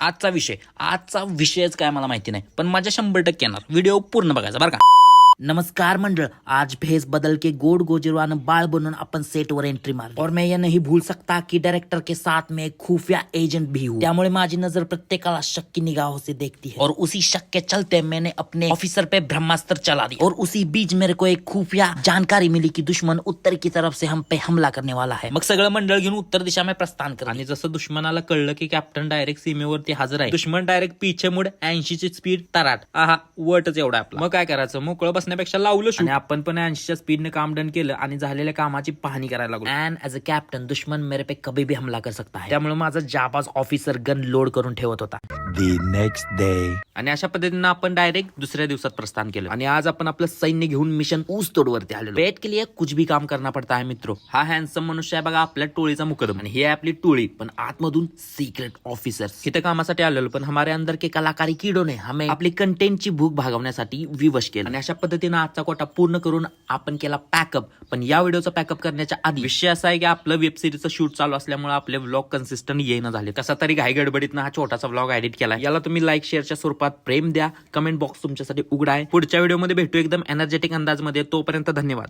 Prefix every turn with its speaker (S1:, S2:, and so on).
S1: आजचा विषयच काय मला माहिती नाही, पण माझ्या 100% येणार. व्हिडिओ पूर्ण बघायचा बरं का. नमस्कार मंडळ, आज भेस बदल के गोड गोजरवान बाळ बनून अपन सेट वर एंट्री मारली और मैं ये नहीं भूल सकता कि डायरेक्टर के साथ में एक खुफिया एजेंट भी हूँ. त्यामुळे माझी नजर प्रत्येकाला शक की निगाहों से देखती है और उसी शक के चलते मैंने अपने ऑफिसर पे ब्रह्मास्त्र चला दिया और उसी बीच मेरे को एक खुफिया जानकारी मिली कि दुश्मन उत्तर की तरफ से हम पे हमला करने वाला है. मग सगळं मंडळ घेऊन उत्तर दिशा में प्रस्थान कर. आणि जसं दुश्मनाला कळलं की कॅप्टन डायरेक्ट सीमेवरती हजर आहे, दुश्मन डायरेक्ट पीछे मुड 80 ची स्पीड तराट. आहा, वटच एवढा आपला. मग काय करायचं, मोकळं बसण्यापेक्षा लावलं आणि आपण पण 80च्या स्पीडने काम डन केलं आणि झालेल्या कामाची पाहणी करायला लागलो. अँड ऍज अ कॅप्टन दुश्मन मेरे पे कभी भी हमला कर सकता है. त्यामुळे माझा जाबाज ऑफिसर गन लोड करून ठेवत होता.
S2: The next day.
S1: आणि अशा पद्धतीने आपण डायरेक्ट दुसऱ्या दिवसात प्रस्थान केलं आणि आज आपण आपलं सैन्य घेऊन मिशन ऊस तोडवरती आलेलो. पेट के लिए कुछ भी काम करना पडता है मित्रो. हा हँडसम मनुष्य आहे बघा, आपल्या टोळीचा मुकदम. आणि ही आहे आपली टोळी, पण आतमधून सिक्रेट ऑफिसर्स. इथं कामासाठी आलेलो, पण हमारे अंदर के कलाकारी कीडो ने हमें आपली कंटेंटची भूक भागवण्यासाठी विवश केलं. आणि अशा पद्धतीने आजचा कोटा पूर्ण करून आपण केला पॅकअप. पण या व्हिडिओचा पॅकअप करण्याच्या आधी विषय असा आहे की आपलं वेब सिरीजचं शूट चालू असल्यामुळे आपले व्लॉग कन्सिस्टंट येणं झाले. कसा तरी घाई गडबडीतनं हा छोटासा व्लॉग एडिट केला. याला तुम्ही लाईक शेअरच्या स्वरूपात प्रेम द्या. कमेंट बॉक्स तुमच्यासाठी उघडा आहे. पुढच्या व्हिडिओमध्ये भेटू एकदम एनर्जेटिक अंदाजमध्ये. तोपर्यंत धन्यवाद.